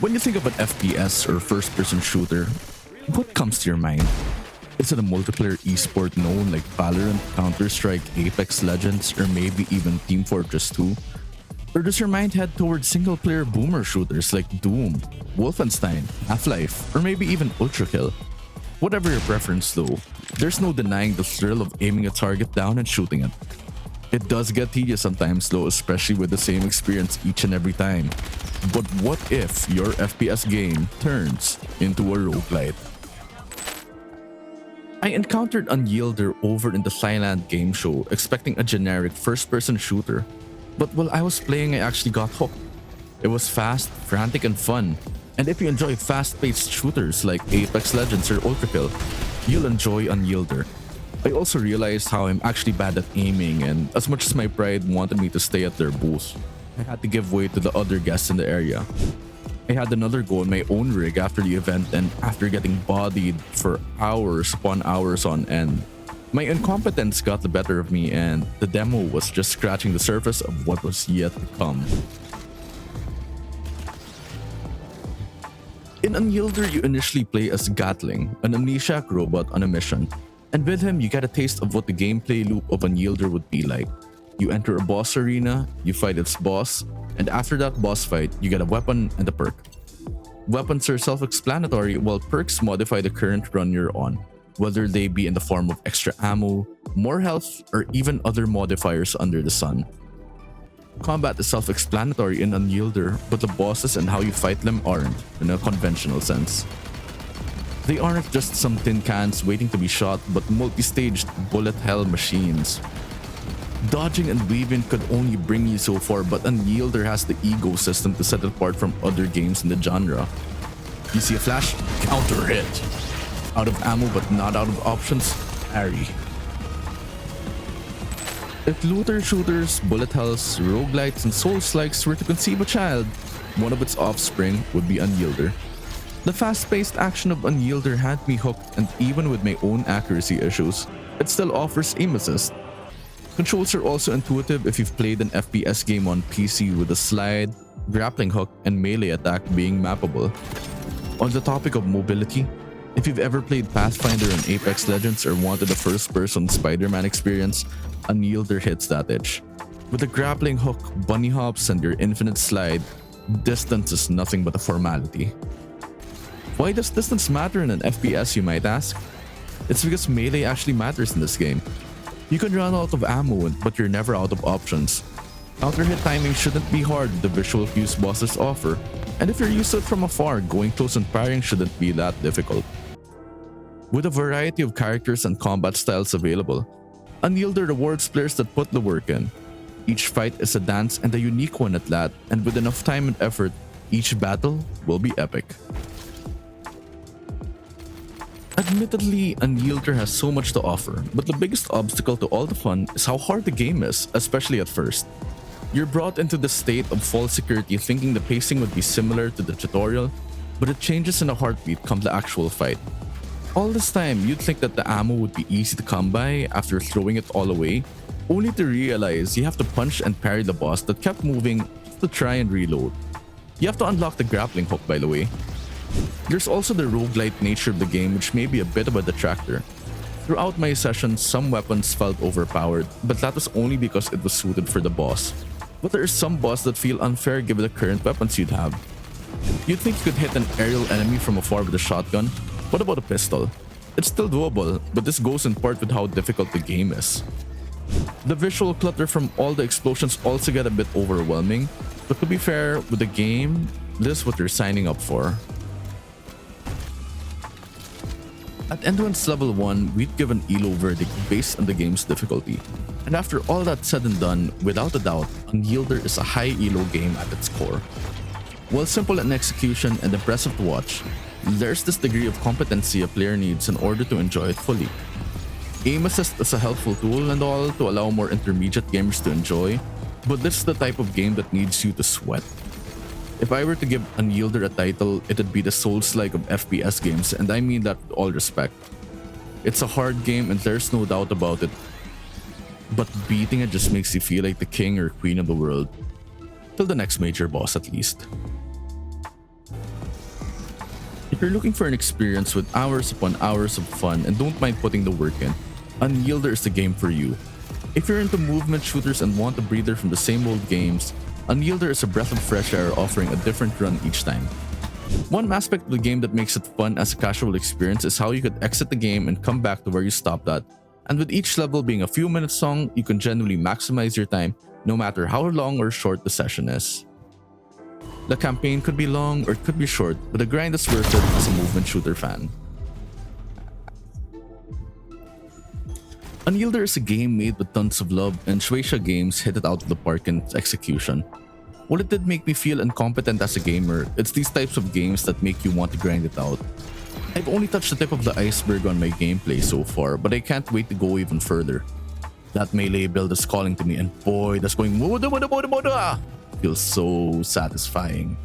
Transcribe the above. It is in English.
When you think of an FPS or first-person shooter, what comes to your mind? Is it a multiplayer esport known like Valorant, Counter-Strike, Apex Legends, or maybe even Team Fortress 2? Or does your mind head towards single-player boomer shooters like Doom, Wolfenstein, Half-Life, or maybe even Ultrakill? Whatever your preference though, there's no denying the thrill of aiming a target down and shooting it. It does get tedious sometimes though, especially with the same experience each and every time. But what if your FPS game turns into a roguelite? I encountered Unyielder over in the Thailand game show expecting a generic first-person shooter, but while I was playing I actually got hooked. It was fast, frantic, and fun, and if you enjoy fast-paced shooters like Apex Legends or Ultrakill, you'll enjoy Unyielder. I also realized how I'm actually bad at aiming, and as much as my pride wanted me to stay at their booth, I had to give way to the other guests in the area. I had another go on my own rig after the event, and after getting bodied for hours upon hours on end, my incompetence got the better of me and the demo was just scratching the surface of what was yet to come. In Unyielder, you initially play as Gatling, an amnesiac robot on a mission, and with him you get a taste of what the gameplay loop of Unyielder would be like. You enter a boss arena, you fight its boss, and after that boss fight, you get a weapon and a perk. Weapons are self-explanatory, while perks modify the current run you're on, whether they be in the form of extra ammo, more health, or even other modifiers under the sun. Combat is self-explanatory in Unyielder, but the bosses and how you fight them aren't, in a conventional sense. They aren't just some tin cans waiting to be shot, but multi-staged bullet hell machines. Dodging and weaving could only bring you so far, but Unyielder has the ecosystem to set it apart from other games in the genre. You see a flash? Counter hit. Out of ammo but not out of options? Parry. If looter shooters, bullet hells, roguelites, and souls-likes were to conceive a child, one of its offspring would be Unyielder. The fast-paced action of Unyielder had me hooked, and even with my own accuracy issues, it still offers aim assist. Controls are also intuitive if you've played an FPS game on PC with a slide, grappling hook, and melee attack being mappable. On the topic of mobility, if you've ever played Pathfinder and Apex Legends or wanted a first-person Spider-Man experience, Unyielder hits that itch. With a grappling hook, bunny hops, and your infinite slide, distance is nothing but a formality. Why does distance matter in an FPS, you might ask? It's because melee actually matters in this game. You can run out of ammo, but you're never out of options. Counter hit timing shouldn't be hard with the visual cues bosses offer, and if you're used to it from afar, going close and parrying shouldn't be that difficult. With a variety of characters and combat styles available, Unyielder rewards players that put the work in. Each fight is a dance and a unique one at that, and with enough time and effort, each battle will be epic. Admittedly, Unyielder has so much to offer, but the biggest obstacle to all the fun is how hard the game is, especially at first. You're brought into the state of false security thinking the pacing would be similar to the tutorial, but it changes in a heartbeat come the actual fight. All this time, you'd think that the ammo would be easy to come by after throwing it all away, only to realize you have to punch and parry the boss that kept moving just to try and reload. You have to unlock the grappling hook, by the way. There's also the roguelite nature of the game, which may be a bit of a detractor. Throughout my sessions, some weapons felt overpowered, but that was only because it was suited for the boss. But there are some bosses that feel unfair given the current weapons you'd have. You'd think you could hit an aerial enemy from afar with a shotgun. What about a pistol? It's still doable, but this goes in part with how difficult the game is. The visual clutter from all the explosions also get a bit overwhelming, but to be fair, with the game, this is what you're signing up for. At Enduins Level 1, we'd give an ELO verdict based on the game's difficulty. And after all that's said and done, without a doubt, Unyielder is a high ELO game at its core. While simple in execution and impressive to watch, there's this degree of competency a player needs in order to enjoy it fully. Aim assist is a helpful tool and all to allow more intermediate gamers to enjoy, but this is the type of game that needs you to sweat. If I were to give Unyielder a title, it'd be the Souls-like of FPS games, and I mean that with all respect. It's a hard game and there's no doubt about it, but beating it just makes you feel like the king or queen of the world. Till the next major boss at least. you're looking for an experience with hours upon hours of fun and don't mind putting the work in, Unyielder is the game for you. If you're into movement shooters and want a breather from the same old games, Unyielder is a breath of fresh air offering a different run each time. One aspect of the game that makes it fun as a casual experience is how you could exit the game and come back to where you stopped at, and with each level being a few minutes long, you can genuinely maximize your time no matter how long or short the session is. The campaign could be long or it could be short, but the grind is worth it as a movement shooter fan. Unyielder is a game made with tons of love, and Shueisha Games hit it out of the park in its execution. While it did make me feel incompetent as a gamer, it's these types of games that make you want to grind it out. I've only touched the tip of the iceberg on my gameplay so far, but I can't wait to go even further. That melee build is calling to me, and boy, that's going feels so satisfying.